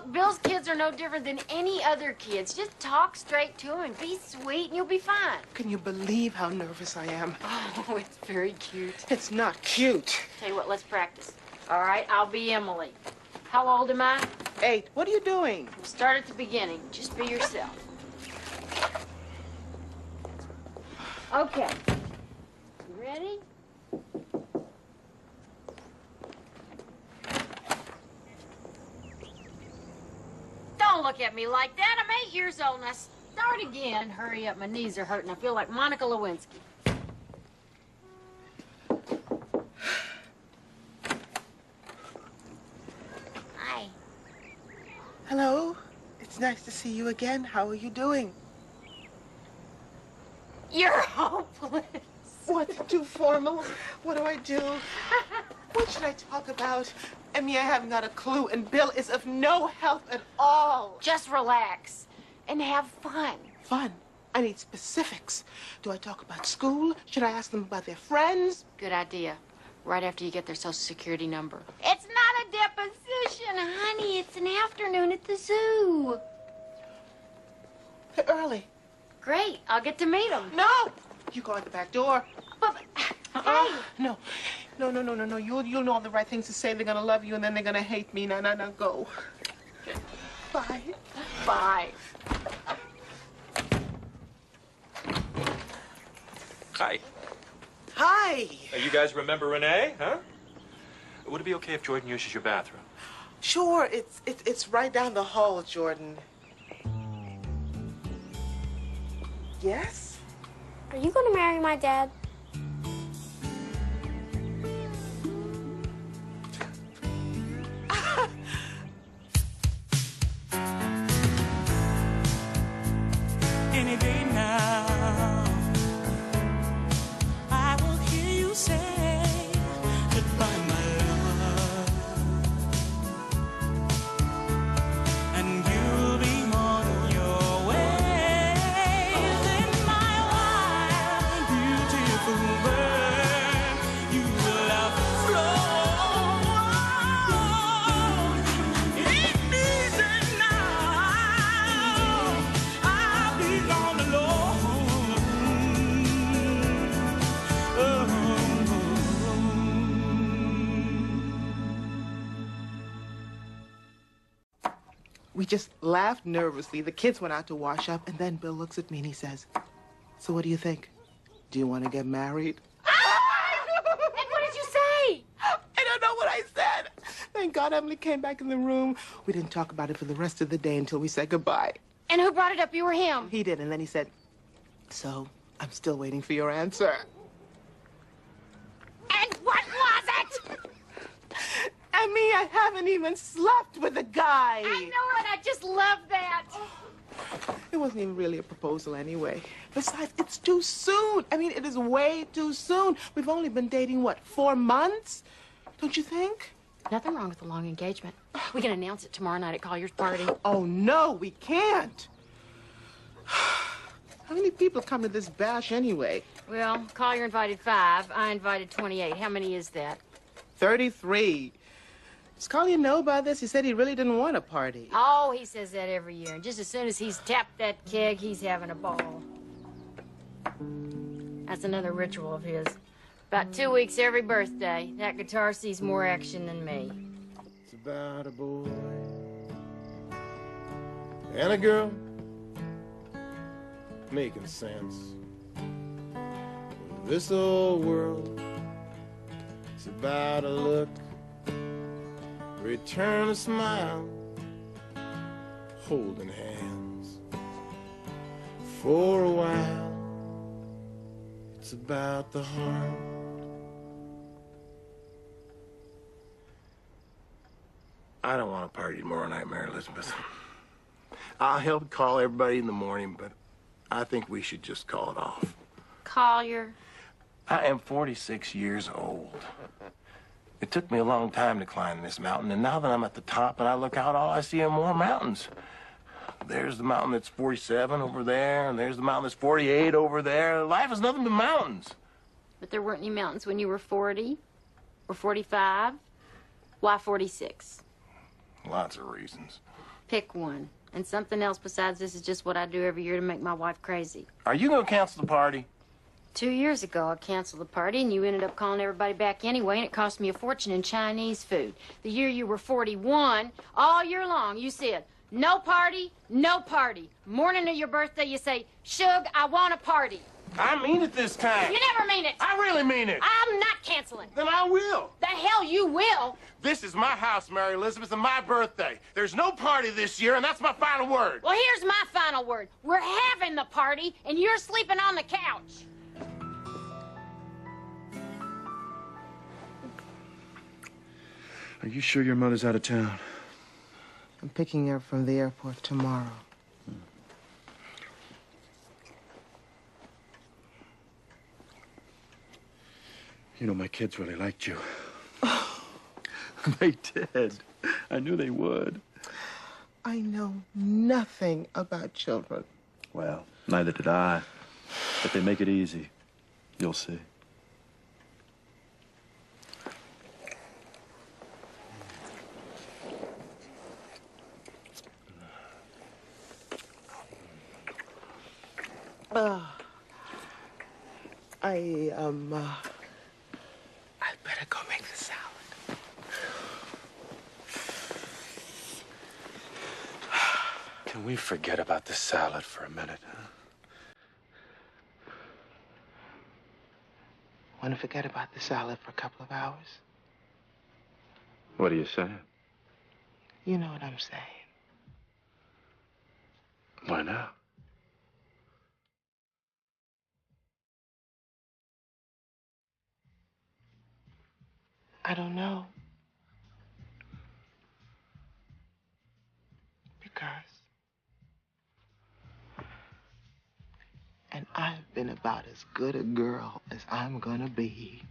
Look, Bill's kids are no different than any other kids. Just talk straight to them and be sweet and you'll be fine. Can you believe how nervous I am? Oh, it's very cute. It's not cute. Tell you what, let's practice. All right, I'll be Emily. How old am I? 8. What are you doing? We'll start at the beginning. Just be yourself. Okay. You ready? Don't look at me like that. I'm 8 years old. Now start again. Hurry up. My knees are hurting. I feel like Monica Lewinsky. Hi. Hello. It's nice to see you again. How are you doing? You're hopeless. What? Too formal? What do I do? What should I talk about? I mean, I haven't got a clue, and Bill is of no help at all. Just relax and have fun. Fun? I need specifics. Do I talk about school? Should I ask them about their friends? Good idea. Right after you get their social security number. It's not a deposition, honey. It's an afternoon at the zoo. They're early. Great. I'll get to meet them. No! You go out the back door. But, hey. No. No. You'll know all the right things to say. They're gonna love you, and then they're gonna hate me. Now, go. Bye. Bye. Hi. Hi. You guys remember Renee, huh? Would it be okay if Jordan uses your bathroom? Sure. It's right down the hall, Jordan. Yes? Are you going to marry my dad? Any day now, I will hear you say goodbye, my love, and you'll be on your way. Then my wild, beautiful bird, you will have flown. It isn't now. I'll be gone alone. We just laughed nervously. The kids went out to wash up, and then Bill looks at me and he says, "So what do you think? Do you want to get married?" And what did you say? I don't know what I said. Thank God Emily came back in the room. We didn't talk about it for the rest of the day until we said goodbye. And who brought it up? You or him? He did, and then he said, "So, I'm still waiting for your answer." And what was it? And me, I haven't even slept with the guy. I know it. I just love that. It wasn't even really a proposal anyway. Besides, it's too soon. I mean, it is way too soon. We've only been dating, what, 4 months? Don't you think? Nothing wrong with a long engagement. We can announce it tomorrow night at Collier's party. Oh, no, we can't. How many people come to this bash anyway? Well, Collier invited 5. I invited 28. How many is that? 33. Does Collier know about this? He said he really didn't want a party. Oh, he says that every year. And just as soon as he's tapped that keg, he's having a ball. That's another ritual of his. About 2 weeks every birthday. That guitar sees more action than me. It's about a boy and a girl making sense. This old world, it's about a look, return a smile, holding hands. For a while, it's about the heart. I don't want a party tomorrow night, Mary Elizabeth. I'll help call everybody in the morning, but I think we should just call it off. Collier. I am 46 years old. It took me a long time to climb this mountain, and now that I'm at the top and I look out, all I see are more mountains. There's the mountain that's 47 over there, and there's the mountain that's 48 over there. Life is nothing but mountains. But there weren't any mountains when you were 40 or 45. Why 46? Lots of reasons. Pick one. And something else besides this is just what I do every year to make my wife crazy. Are you gonna cancel the party? 2 years ago, I canceled the party, and you ended up calling everybody back anyway, and it cost me a fortune in Chinese food. The year you were 41, all year long, you said, no party, no party. Morning of your birthday, you say, Shug, I want a party. I mean it this time. You never mean it. I really mean it. I'm not canceling. Then I will. The hell you will. This is my house, Mary Elizabeth, and my birthday. There's no party this year, and that's my final word. Well, here's my final word. We're having the party, and you're sleeping on the couch. Are you sure your mother's out of town? I'm picking her up from the airport tomorrow. You know, my kids really liked you. They did. I knew they would. I know nothing about children. Well, neither did I. But they make it easy. You'll see. I better go make the salad. Can we forget about the salad for a minute, huh? Want to forget about the salad for a couple of hours? What are you saying? You know what I'm saying. Why not? I don't know. Because. And I've been about as good a girl as I'm gonna be.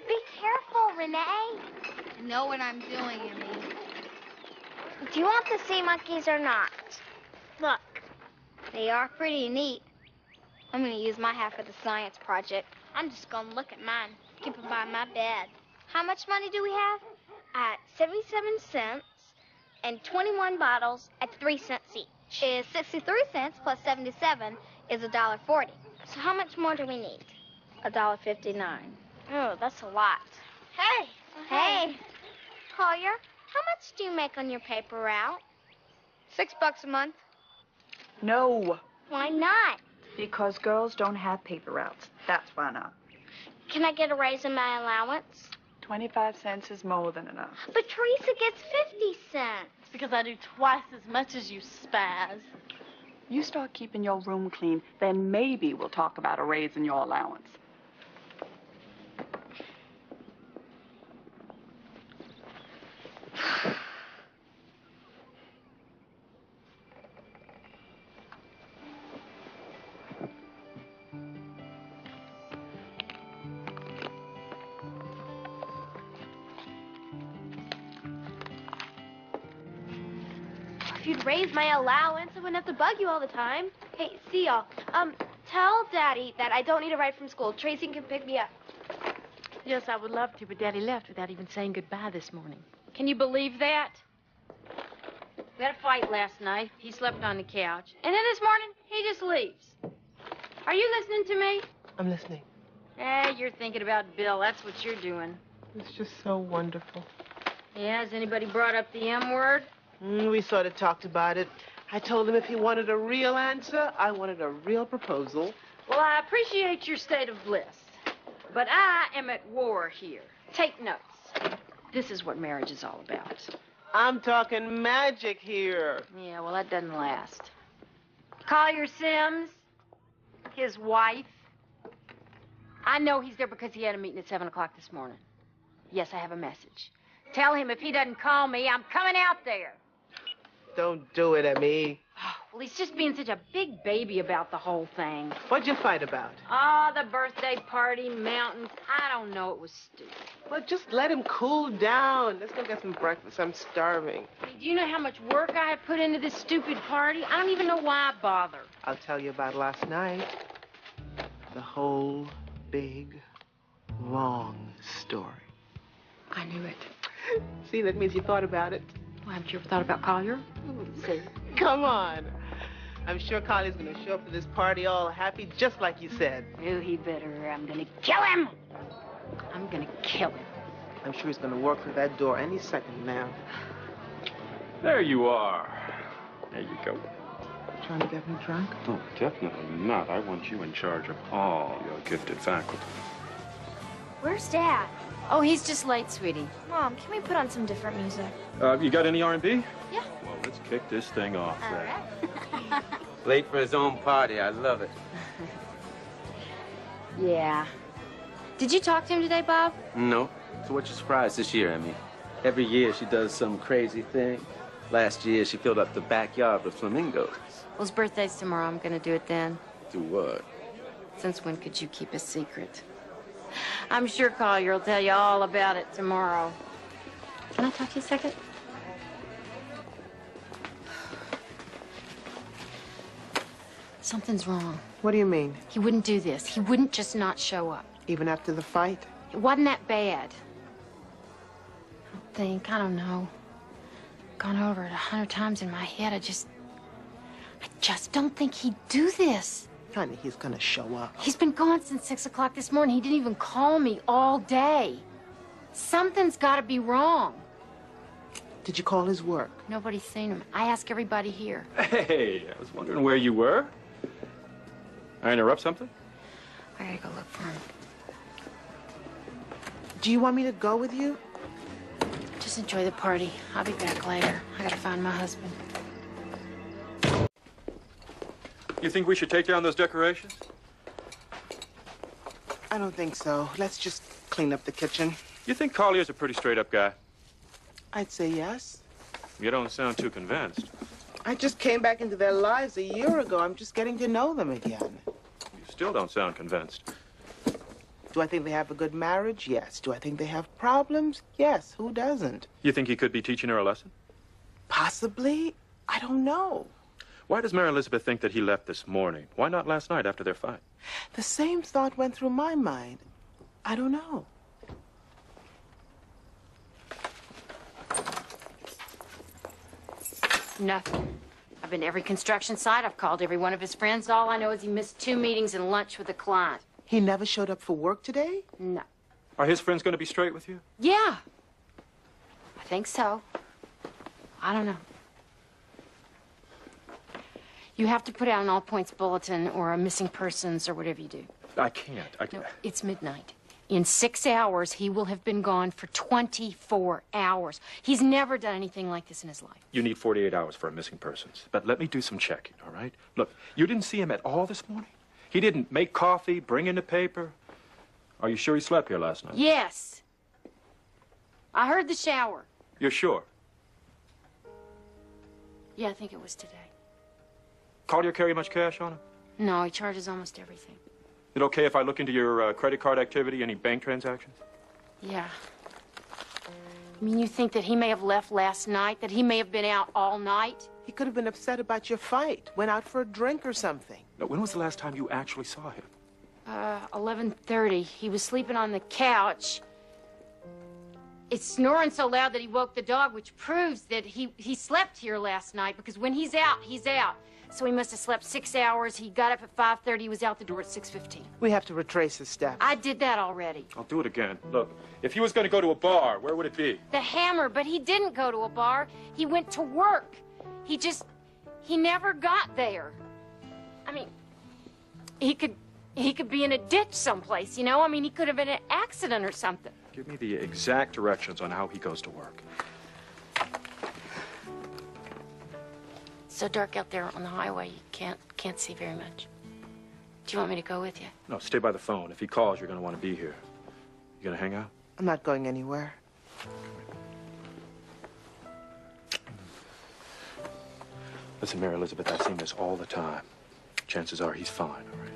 Be careful, Renee. I know what I'm doing, Emmy. Do you want the sea monkeys or not? Look, they are pretty neat. I'm going to use my half of the science project. I'm just going to look at mine, keep it by my bed. How much money do we have? 77 cents and 21 bottles at 3 cents each. Is 63 cents plus 77 is $1.40. So how much more do we need? $1.59. Oh, that's a lot. Hey. Hey. Collier, how much do you make on your paper route? $6 a month. No, Why not? because girls don't have paper routes. That's why not. Can I get a raise in my allowance? 25 cents is more than enough. But Teresa gets 50 cents. Because I do twice as much as you, spaz. You start keeping your room clean, then maybe we'll talk about a raise in your allowance. If you'd raise my allowance, I wouldn't have to bug you all the time. Hey, see y'all. Tell Daddy that I don't need a ride from school. Tracy can pick me up. Yes, I would love to, but Daddy left without even saying goodbye this morning. Can you believe that? We had a fight last night. He slept on the couch. And then this morning, he just leaves. Are you listening to me? I'm listening. You're thinking about Bill. That's what you're doing. It's just so wonderful. Yeah, has anybody brought up the M word? We sort of talked about it. I told him if he wanted a real answer, I wanted a real proposal. Well, I appreciate your state of bliss, but I am at war here. Take notes. This is what marriage is all about. I'm talking magic here. Yeah, well, that doesn't last. Collier Sims, his wife. I know he's there because he had a meeting at 7 o'clock this morning. Yes, I have a message. Tell him if he doesn't call me, I'm coming out there. Don't do it, Emmy. Well, he's just being such a big baby about the whole thing. What'd you fight about? Oh, the birthday party, mountains. I don't know. It was stupid. Well, just let him cool down. Let's go get some breakfast. I'm starving. Hey, do you know how much work I have put into this stupid party? I don't even know why I bother. I'll tell you about last night. The whole big, long story. I knew it. See, that means you thought about it. Well, haven't you ever thought about Collier? See? Come on. I'm sure Collier's gonna show up to this party all happy, just like you said. Oh, he better. I'm gonna kill him. I'm gonna kill him. I'm sure he's gonna walk through that door any second now. There you are. There you go. Trying to get me drunk? Oh, definitely not. I want you in charge of all your gifted faculty. Where's Dad? Oh, he's just late, sweetie. Mom, can we put on some different music? You got any R&B? Yeah. Well, let's kick this thing off All then. right. Late for his own party. I love it. Yeah. Did you talk to him today, Bob? No. So what's your surprise this year, Emmy? Every year she does some crazy thing. Last year she filled up the backyard with flamingos. Well, his birthday's tomorrow. I'm gonna do it then. Do what? Since when could you keep a secret? I'm sure Collier will tell you all about it tomorrow. Can I talk to you a second? Something's wrong. What do you mean? He wouldn't do this. He wouldn't just not show up. Even after the fight? It wasn't that bad. I don't know. Gone over it 100 times in my head. I just don't think he'd do this. Honey, he's gonna show up. He's been gone since 6 o'clock this morning. He didn't even call me all day. Something's got to be wrong. Did you call his work? Nobody's seen him. I ask everybody here. Hey, I was wondering where you were. I interrupt something? I gotta go look for him. Do you want me to go with you? Just enjoy the party. I'll be back later. I gotta find my husband. You think we should take down those decorations? I don't think so. Let's just clean up the kitchen. You think Collier's a pretty straight-up guy? I'd say yes. You don't sound too convinced. I just came back into their lives a year ago. I'm just getting to know them again. You still don't sound convinced. Do I think they have a good marriage? Yes. Do I think they have problems? Yes. Who doesn't? You think he could be teaching her a lesson? Possibly. I don't know. Why does Mary Elizabeth think that he left this morning? Why not last night after their fight? The same thought went through my mind. I don't know. Nothing. I've been to every construction site. I've called every one of his friends. All I know is he missed 2 meetings and lunch with a client. He never showed up for work today? No. Are his friends going to be straight with you? Yeah. I think so. I don't know. You have to put out an all-points bulletin or a missing persons or whatever you do. I can't. No, it's midnight. In 6 hours, he will have been gone for 24 hours. He's never done anything like this in his life. You need 48 hours for a missing persons. But let me do some checking, all right? Look, you didn't see him at all this morning? He didn't make coffee, bring in the paper? Are you sure he slept here last night? Yes. I heard the shower. You're sure? Yeah, I think it was today. Collier carry much cash on him? No, he charges almost everything. Is it okay if I look into your credit card activity, any bank transactions? Yeah. I mean, you think that he may have left last night, that he may have been out all night? He could have been upset about your fight, went out for a drink or something. Now, when was the last time you actually saw him? 11:30. He was sleeping on the couch. It's snoring so loud that he woke the dog, which proves that he slept here last night, because when he's out, he's out. So he must have slept 6 hours. He got up at 5:30. He was out the door at 6:15. We have to retrace his steps. I did that already. I'll do it again. Look, if he was going to go to a bar, where would it be? The Hammer, but he didn't go to a bar. He went to work. He never got there. I mean, he could He could be in a ditch someplace, you know? I mean, he could have been in an accident or something. Give me the exact directions on how he goes to work. It's so dark out there on the highway, you can't see very much. Do you want me to go with you? No, stay by the phone. If he calls, you're going to want to be here. You going to hang out? I'm not going anywhere. Listen, Mary Elizabeth, I've seen this all the time. Chances are he's fine, all right?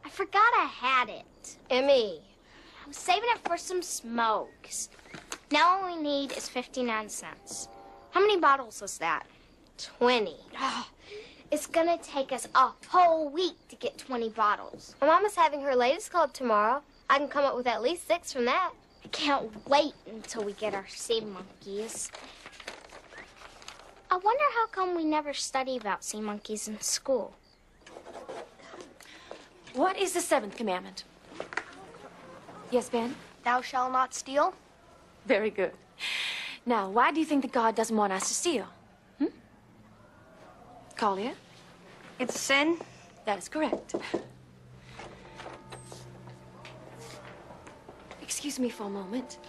I forgot I had it. Emmy, I was saving it for some smokes. Now all we need is 59 cents. How many bottles is that? 20. Oh, it's gonna take us a whole week to get 20 bottles. My mama's having her ladies' club tomorrow. I can come up with at least 6 from that. I can't wait until we get our sea monkeys. I wonder how come we never study about sea monkeys in school. What is the 7th commandment? Yes, Ben? Thou shalt not steal. Very good. Now, why do you think that God doesn't want us to steal? Collier? It's a sin. That is correct. Excuse me for a moment.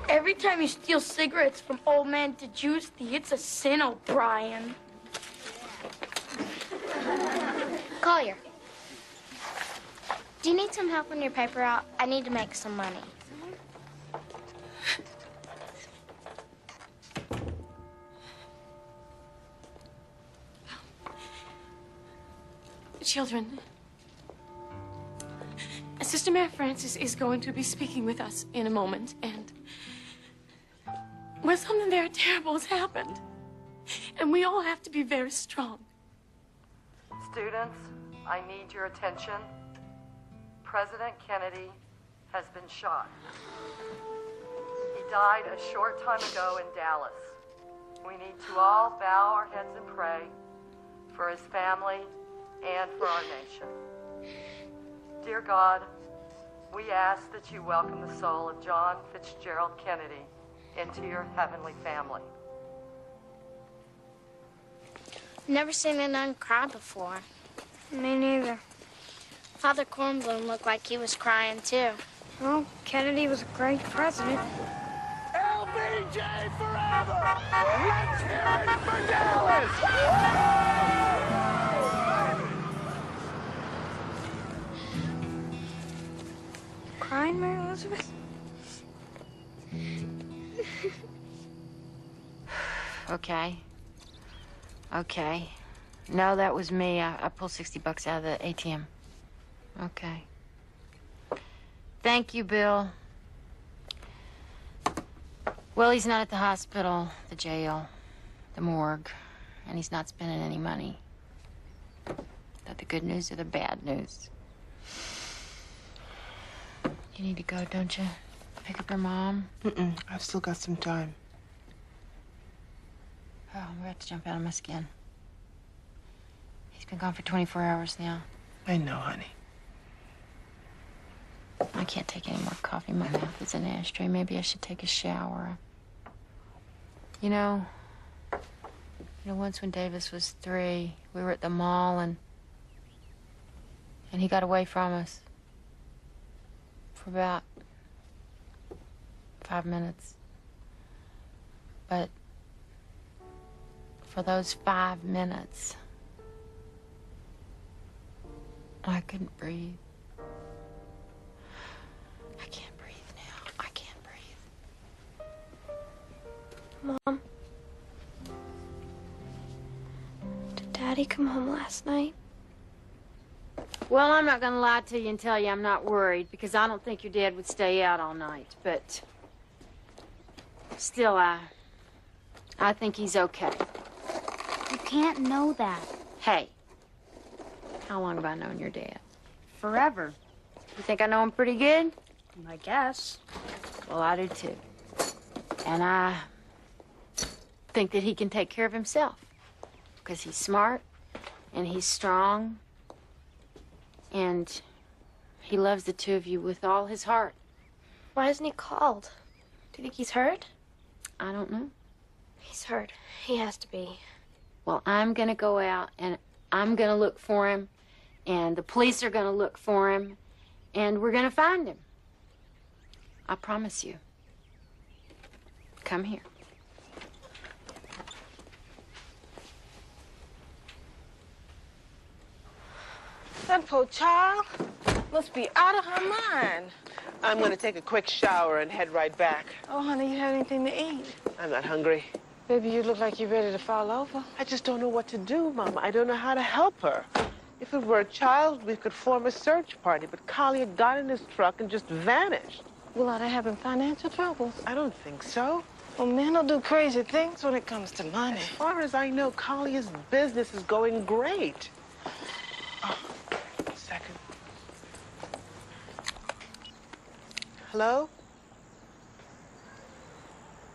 Every time you steal cigarettes from Old Man DeJuicy, it's a sin, O'Brien. Collier, do you need some help on your paper route? I need to make some money. Children, Sister Mary Frances is going to be speaking with us in a moment, and well, something very terrible has happened, and we all have to be very strong. Students, I need your attention. President Kennedy has been shot. He died a short time ago in Dallas. We need to all bow our heads and pray for his family and for our nation. Dear God, we ask that you welcome the soul of John Fitzgerald Kennedy into your heavenly family. Never seen a nun cry before. Me neither. Father Kornblum looked like he was crying too. Well, Kennedy was a great president. LBJ forever! Let's hear it for Dallas! Crying, Mary Elizabeth? Okay. Okay. No, that was me. I pulled $60 out of the ATM. Okay. Thank you, Bill. Well, he's not at the hospital, the jail, the morgue, and he's not spending any money. Is that the good news or the bad news? You need to go, don't you? Pick up your mom? I've still got some time. Oh, I'm about to jump out of my skin. He's been gone for 24 hours now. I know, honey. I can't take any more coffee. My mouth is an ashtray. Maybe I should take a shower. You know, once when Davis was 3, we were at the mall and he got away from us for about 5 minutes. But for those 5 minutes, I couldn't breathe. I can't breathe now. I can't breathe. Mom, Did Daddy come home last night? Well, I'm not gonna lie to you and tell you I'm not worried, because I don't think your dad would stay out all night, but still, I think he's okay. You can't know that. Hey, how long have I known your dad? forever. You think I know him pretty good? I guess. Well, I do too. And I think that he can take care of himself, because he's smart and he's strong And he loves the two of you with all his heart. Why hasn't he called? Do you think he's hurt? I don't know. He's hurt. He has to be. Well, I'm gonna go out and I'm gonna look for him, and the police are gonna look for him, and we're gonna find him. I promise you. Come here. That poor child must be out of her mind. I'm gonna take a quick shower and head right back. Oh, honey, you have anything to eat? I'm not hungry. Baby, you look like you're ready to fall over. I just don't know what to do, Mama. I don't know how to help her. If it were a child, we could form a search party, but Collier got in his truck and just vanished. Well, are they having financial troubles? I don't think so. Well, men will do crazy things when it comes to money. As far as I know, Collier's business is going great. Oh, a second. Hello?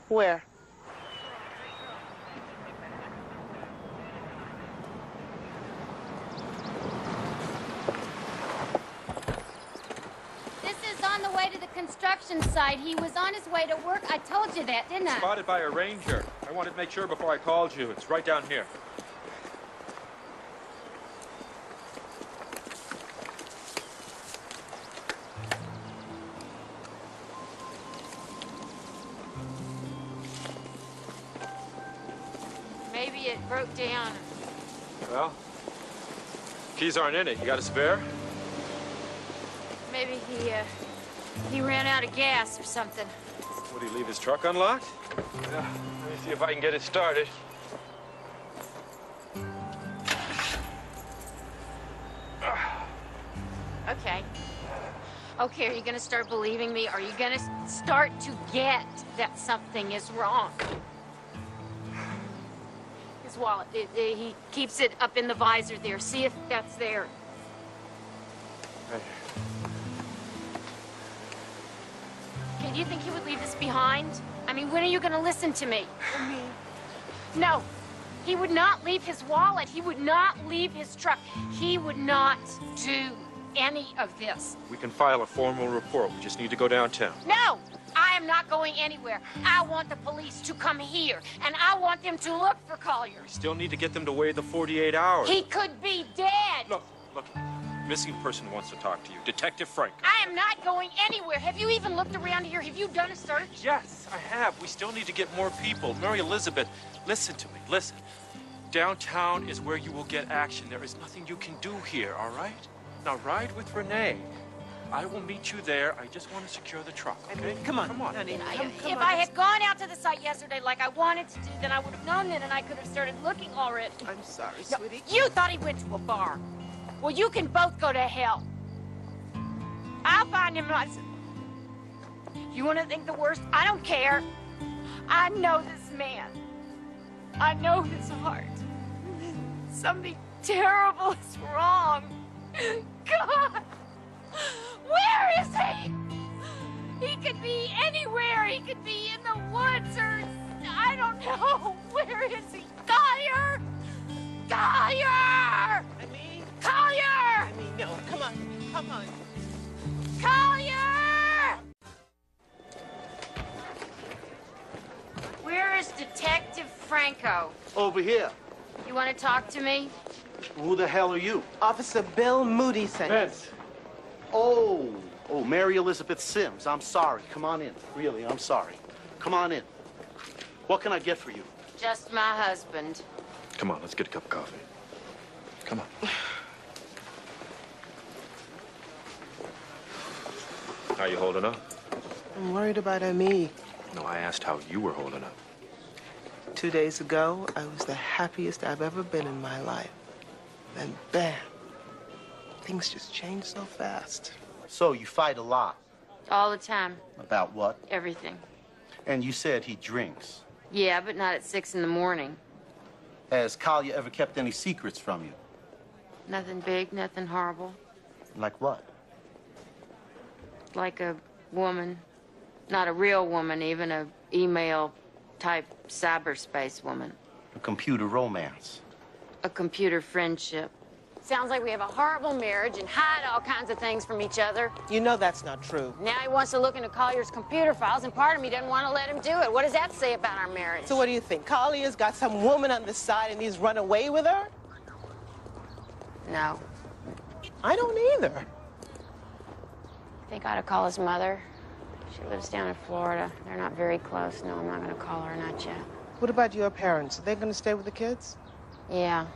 Where? On the way to the construction site. He was on his way to work. I told you that, didn't I? Spotted by a ranger. I wanted to make sure before I called you. It's right down here. Maybe it broke down. Well, keys aren't in it. You got a spare? Maybe he ran out of gas or something. Would he leave his truck unlocked? Yeah, let me see if I can get it started. Okay. Okay, are you gonna start believing me? Are you gonna start to get that something is wrong? His wallet, he keeps it up in the visor there. See if that's there. Right. Okay, do you think he would leave this behind? I mean, when are you gonna listen to me? No, he would not leave his wallet. He would not leave his truck. He would not do any of this. We can file a formal report. We just need to go downtown. No, I am not going anywhere. I want the police to come here, and I want them to look for Collier. We still need to get them to wait the 48 hours. He could be dead. Look. Missing person wants to talk to you. Detective Frank. I am not going anywhere. Have you even looked around here? Have you done a search? Yes, I have. We still need to get more people. Mary Elizabeth, listen to me. Listen. Downtown is where you will get action. There is nothing you can do here, all right? Now ride with Renee. I will meet you there. I just want to secure the truck, okay? Come on, Come on. honey. If I had gone out to the site yesterday like I wanted to do, then I would have known it and I could have started looking already. I'm sorry, No, sweetie. you thought he went to a bar. Well, you can both go to hell. I'll find him myself. You want to think the worst? I don't care. I know this man. I know his heart. Something terrible is wrong. God! Where is he? He could be anywhere. He could be in the woods or... I don't know. Where is he? Collier! Collier! Collier! No, come on. Come on. Collier! Where is Detective Franco? Over here. You want to talk to me? Who the hell are you? Officer Bill Moody sent Vince. Oh, Mary Elizabeth Sims. I'm sorry. Come on in. Really, I'm sorry. Come on in. What can I get for you? Just my husband. Come on, let's get a cup of coffee. Come on. How you holding up? I'm worried about me. No, I asked how you were holding up. 2 days ago, I was the happiest I've ever been in my life. Then bam, things just changed so fast. So you fight a lot. All the time. About what? Everything. And you said he drinks. Yeah, but not at 6 in the morning. Has Collier ever kept any secrets from you? Nothing big, nothing horrible. Like what? Like a woman. Not a real woman, even a email-type cyberspace woman. A computer romance. A computer friendship. Sounds like we have a horrible marriage and hide all kinds of things from each other. You know that's not true. Now he wants to look into Collier's computer files, and part of me doesn't want to let him do it. What does that say about our marriage? So what do you think? Collier's got some woman on the side and he's run away with her? No. I don't either. I think I ought to call his mother. She lives down in Florida. They're not very close. No, I'm not going to call her, not yet. What about your parents? Are they going to stay with the kids? Yeah.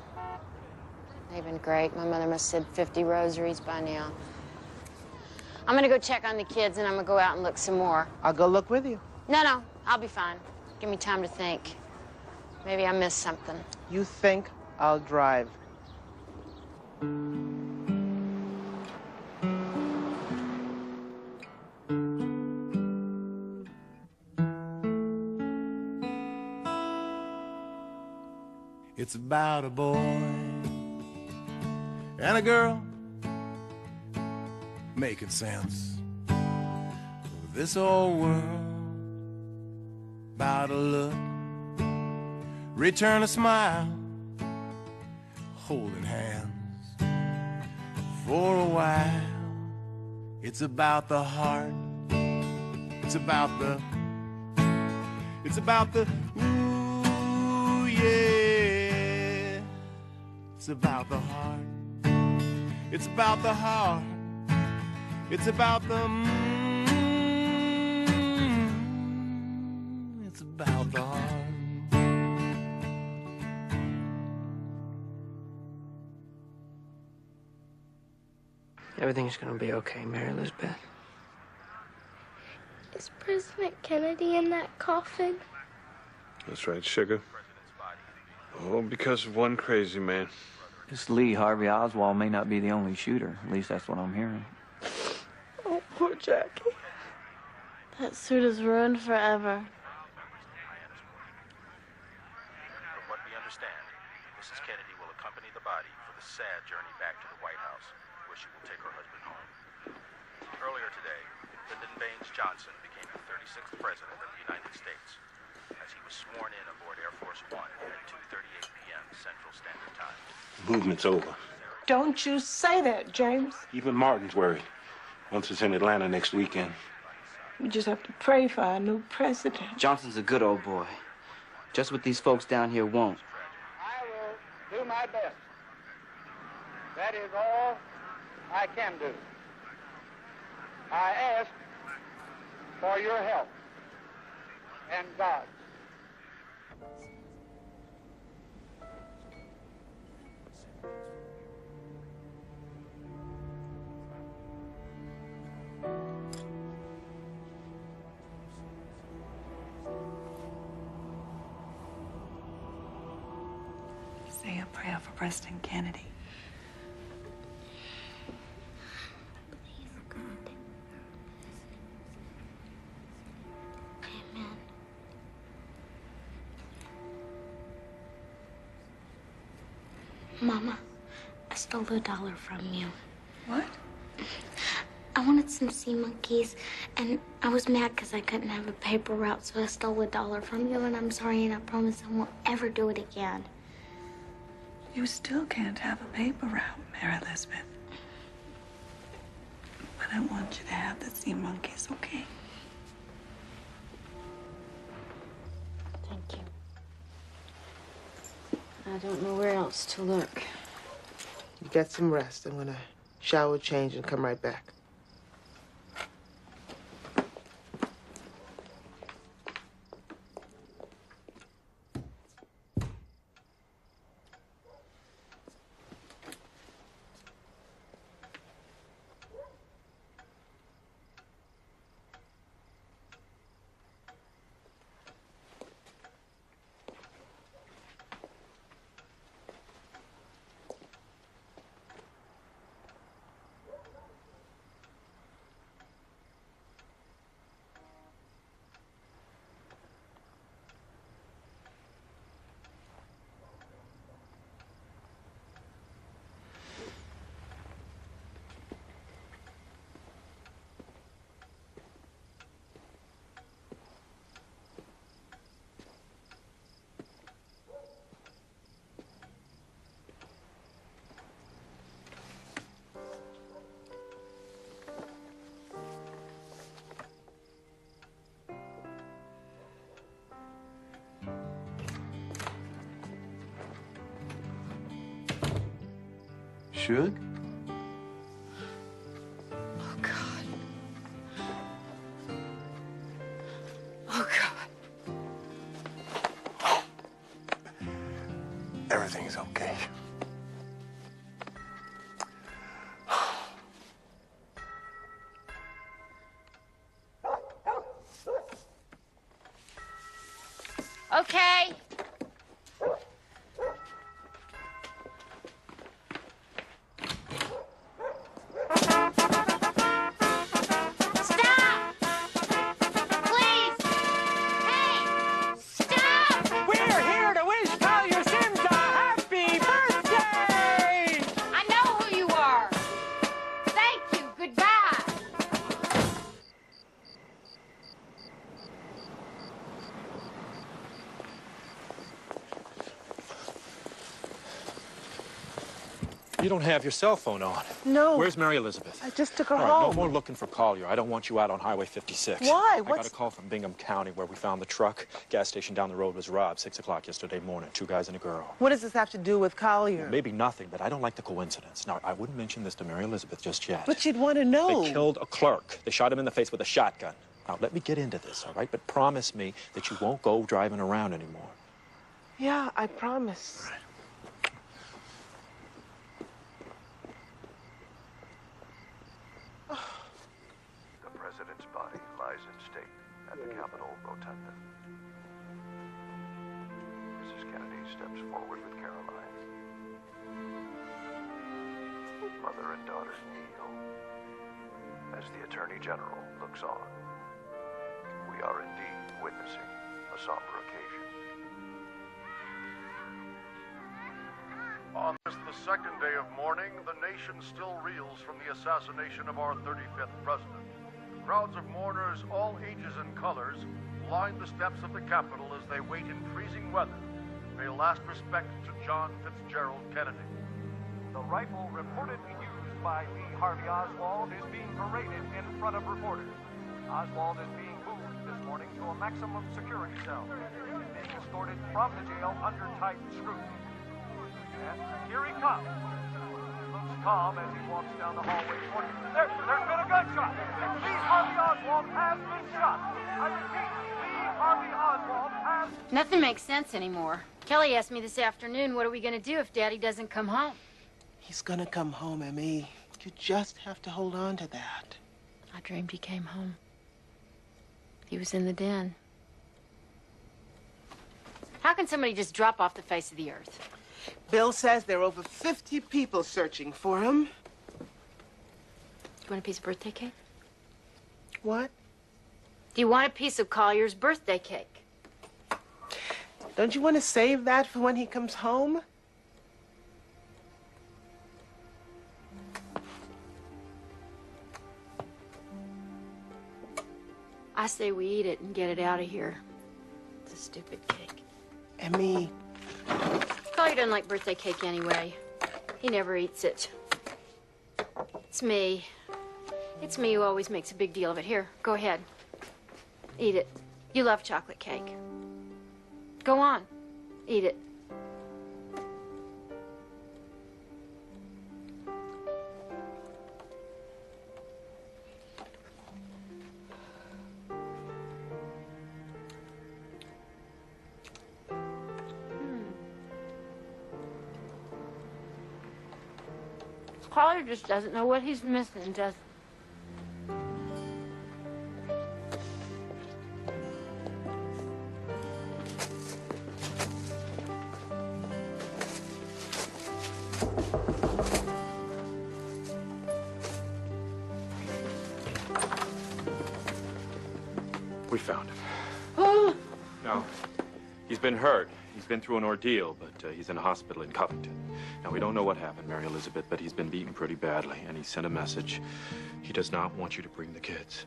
They've been great. My mother must have said 50 rosaries by now. I'm going to go check on the kids, and I'm going to go out and look some more. I'll go look with you. No, I'll be fine. Give me time to think. Maybe I missed something. You think, I'll drive. It's about a boy and a girl making sense of this old world. About a look, return a smile, holding hands for a while. It's about the heart. It's about the ooh yeah. It's about the heart. It's about the heart. It's about the it's about the heart. Everything's gonna be okay, Mary Elizabeth. Is President Kennedy in that coffin? That's right, sugar. Oh, because of one crazy man. This Lee Harvey Oswald may not be the only shooter. At least that's what I'm hearing. Oh, poor Jackie. That suit is ruined forever. From what we understand, Mrs. Kennedy will accompany the body for the sad journey back to the White House, where she will take her husband home. Earlier today, Lyndon Baines Johnson became the 36th President of the United States, as he was sworn in aboard Air Force One at 2:38 p.m. Central Standard Time. Movement's over. Don't you say that, James. Even Martin's worried. Once it's in Atlanta next weekend. We just have to pray for our new president. Johnson's a good old boy. Just what these folks down here won't. I will do my best. That is all I can do. I ask for your help and God's. Say a prayer for President Kennedy. Amen. Mama, I stole $1 from you. What? I wanted some sea monkeys, and I was mad because I couldn't have a paper route, so I stole $1 from you, and I'm sorry, and I promise I won't ever do it again. You still can't have a paper route, Mary Elizabeth. But I want you to have the sea monkeys, okay? Thank you. I don't know where else to look. You get some rest. I'm gonna shower, change, and come right back. Suge? Oh, God. Oh, God. Everything's okay. Okay. Stop! Please! Hey! Stop! We're here to wish Collier Sims a happy birthday! I know who you are. Thank you. Goodbye. You don't have your cell phone on. No. Where's Mary Elizabeth? I just took her All right, home. no more looking for Collier. I don't want you out on Highway 56. Why? I got a call from Bingham County where we found the truck. Gas station down the road was robbed 6 o'clock yesterday morning. 2 guys and a girl. What does this have to do with Collier? Well, maybe nothing, but I don't like the coincidence. Now, I wouldn't mention this to Mary Elizabeth just yet. But you'd want to know. They killed a clerk. They shot him in the face with a shotgun. Now, let me get into this, all right? But promise me that you won't go driving around anymore. Yeah, I promise. The president's body lies in state at the Capitol Rotunda. Mrs. Kennedy steps forward with Caroline. Mother and daughter kneel as the Attorney General looks on. We are indeed witnessing a somber occasion. On this, the second day of mourning, the nation still reels from the assassination of our 35th president. Crowds of mourners, all ages and colors, line the steps of the Capitol as they wait in freezing weather to pay last respect to John Fitzgerald Kennedy. The rifle reportedly used by Lee Harvey Oswald is being paraded in front of reporters. Oswald is being moved this morning to a maximum security cell, being escorted from the jail under tight scrutiny. And here he comes. He looks calm as he walks down the hallway toward you. There's been a gunshot. Lee Harvey Oswald has been shot. I repeat, Lee Harvey Oswald has... Nothing makes sense anymore. Kelly asked me this afternoon, what are we going to do if Daddy doesn't come home? He's gonna come home, Emmy. You just have to hold on to that. I dreamed he came home. He was in the den. How can somebody just drop off the face of the earth? Bill says there are over 50 people searching for him. You want a piece of birthday cake? What? Do you want a piece of Collier's birthday cake? Don't you want to save that for when he comes home? I say we eat it and get it out of here. It's a stupid cake. Emmy. Collier doesn't like birthday cake anyway. He never eats it. It's me. It's me who always makes a big deal of it. Here, go ahead. Eat it. You love chocolate cake. Go on. Eat it. Collier just doesn't know what he's missing, does he? We found him. Oh! No. He's been hurt. He's been through an ordeal, but he's in a hospital in Covington. Now, we don't know what happened, Mary Elizabeth, but he's been beaten pretty badly, and he sent a message. He does not want you to bring the kids.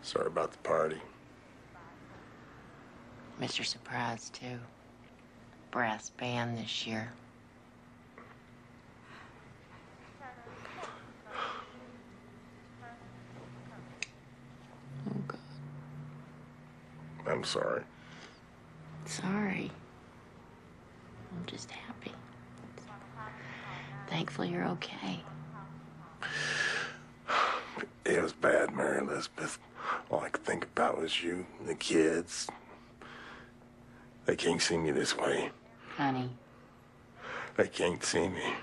Sorry about the party. Mr. Surprise, too. Brass band this year. Oh, God. I'm sorry. Sorry. I'm just happy. Thankful you're okay. It was bad, Mary Elizabeth. All I could think about was you and the kids. They can't see me this way. Honey. They can't see me.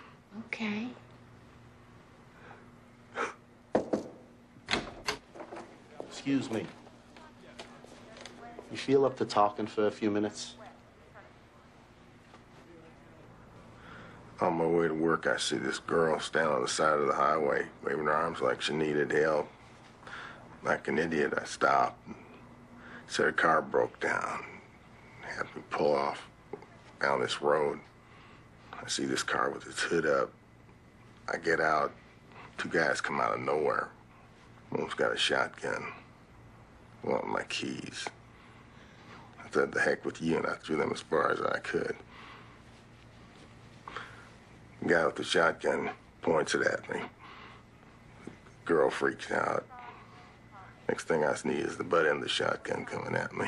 Okay. Excuse me. You feel up to talking for a few minutes? On my way to work, I see this girl standing on the side of the highway, waving her arms like she needed help. Like an idiot, I stopped and said her car broke down. Had me pull off down this road. I see this car with its hood up. I get out. Two guys come out of nowhere. One's got a shotgun. Wanting my keys. I said, the heck with you, and I threw them as far as I could. The guy with the shotgun points it at me. The girl freaks out. Next thing I see is the butt end of the shotgun coming at me.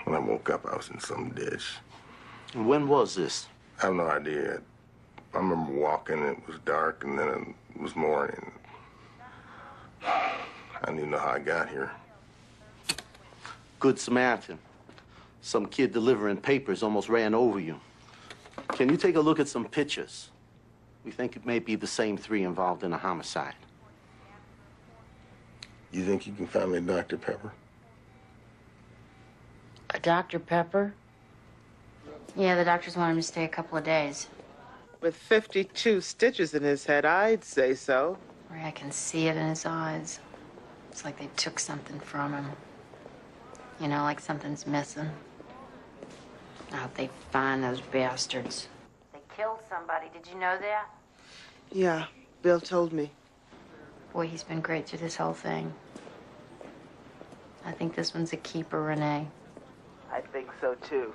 When I woke up, I was in some ditch. When was this? I have no idea. I remember walking, it was dark, and then it was morning. I didn't even know how I got here. Good Samaritan. Some kid delivering papers almost ran over you. Can you take a look at some pictures? We think it may be the same three involved in a homicide. You think you can find me a Dr. Pepper? A Dr. Pepper? Yeah, the doctors want him to stay a couple of days. With 52 stitches in his head, I'd say so. I can see it in his eyes. It's like they took something from him. You know, like something's missing. I hope they find those bastards. They killed somebody. Did you know that? Yeah, Bill told me. Boy, he's been great through this whole thing. I think this one's a keeper, Renee. I think so, too.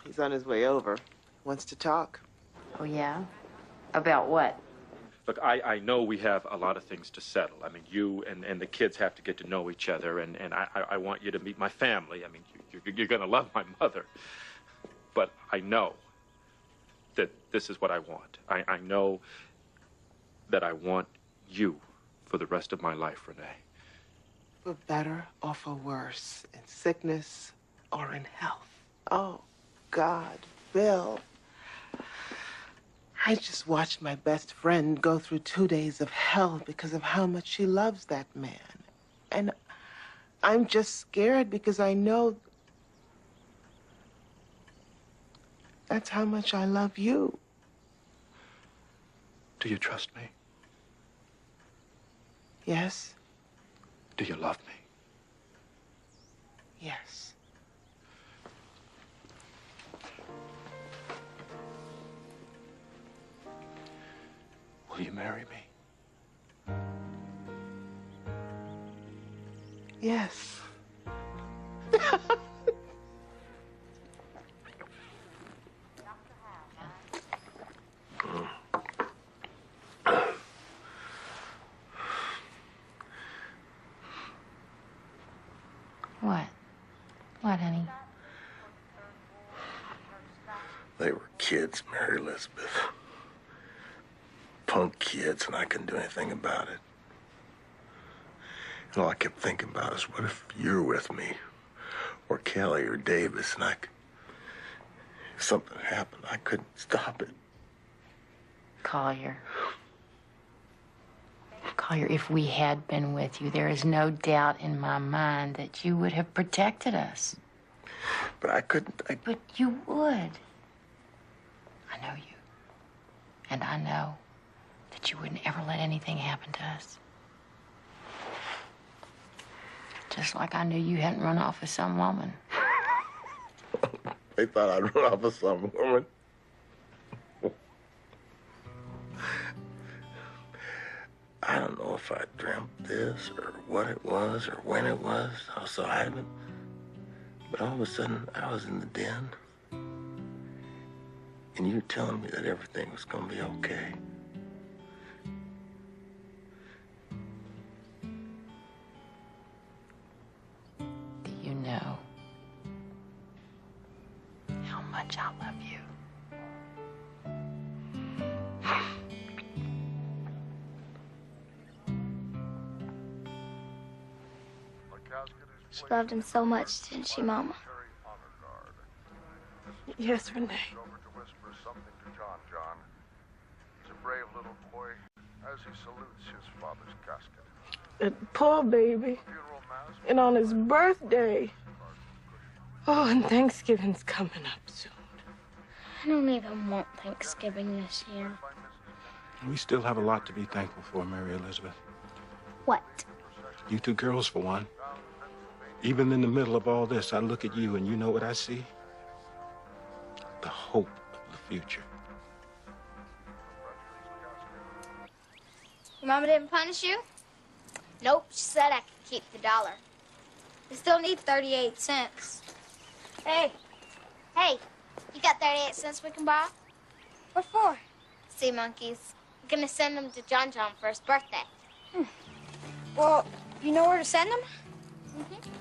He's on his way over. Wants to talk. Oh, yeah? About what? Look, I know we have a lot of things to settle. I mean, you and the kids have to get to know each other, and I want you to meet my family. I mean, you're going to love my mother. But I know that this is what I want. I know that I want you for the rest of my life, Renee. For better or for worse, in sickness or in health. Oh, God, Bill. I just watched my best friend go through 2 days of hell because of how much she loves that man. And I'm just scared because I know that's how much I love you. Do you trust me? Yes? Do you love me? Yes. Will you marry me? Yes. What? What, honey? They were kids, Mary Elizabeth. Punk kids, and I couldn't do anything about it. And all I kept thinking about is, what if you're with me, or Kelly, or Davis, and if something happened, I couldn't stop it. Collier. Collier, if we had been with you, there is no doubt in my mind that you would have protected us. But I couldn't. But you would. I know you. And I know that you wouldn't ever let anything happen to us. Just like I knew you hadn't run off with some woman. They thought I'd run off with some woman. I don't know if I dreamt this or what it was or when it was. I was so adamant. But all of a sudden, I was in the den. And you were telling me that everything was going to be okay. Do you know how much I love you? She loved him so much, didn't she, Mama? Yes, Renee. Over to whisper something to John. He's a brave little boy as he salutes his father's casket. That poor baby. And on his birthday. Oh, and Thanksgiving's coming up soon. I don't even want Thanksgiving this year. We still have a lot to be thankful for, Mary Elizabeth. What? You two girls, for one. Even in the middle of all this, I look at you and you know what I see? The hope of the future. Your Mama didn't punish you? Nope, she said I could keep the $1. I still need 38 cents. Hey, you got 38 cents we can borrow? What for? Sea monkeys. We're gonna send them to John for his birthday. Well, you know where to send them? Mm-hmm.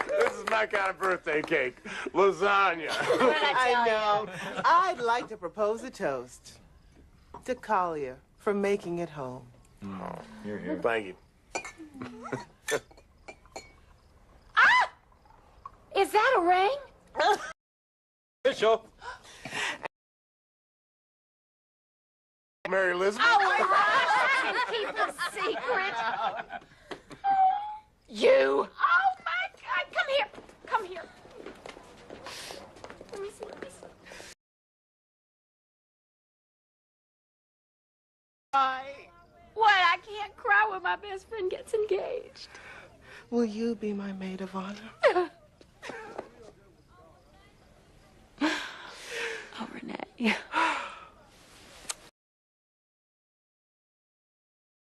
This is my kind of birthday cake. Lasagna. I know. I'd like to propose a toast to Collier for making it home. Oh, here. Thank you. Is that a ring? Official. Mary Elizabeth. Oh, my gosh, I can keep a secret. You. Oh, my God. Come here. Come here. Let me see. What? I can't cry when my best friend gets engaged. Will you be my maid of honor? Oh, Renee.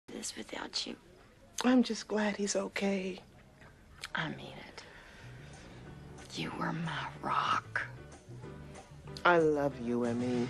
This without you. I'm just glad he's okay. I mean it. You were my rock. I love you, Emmy.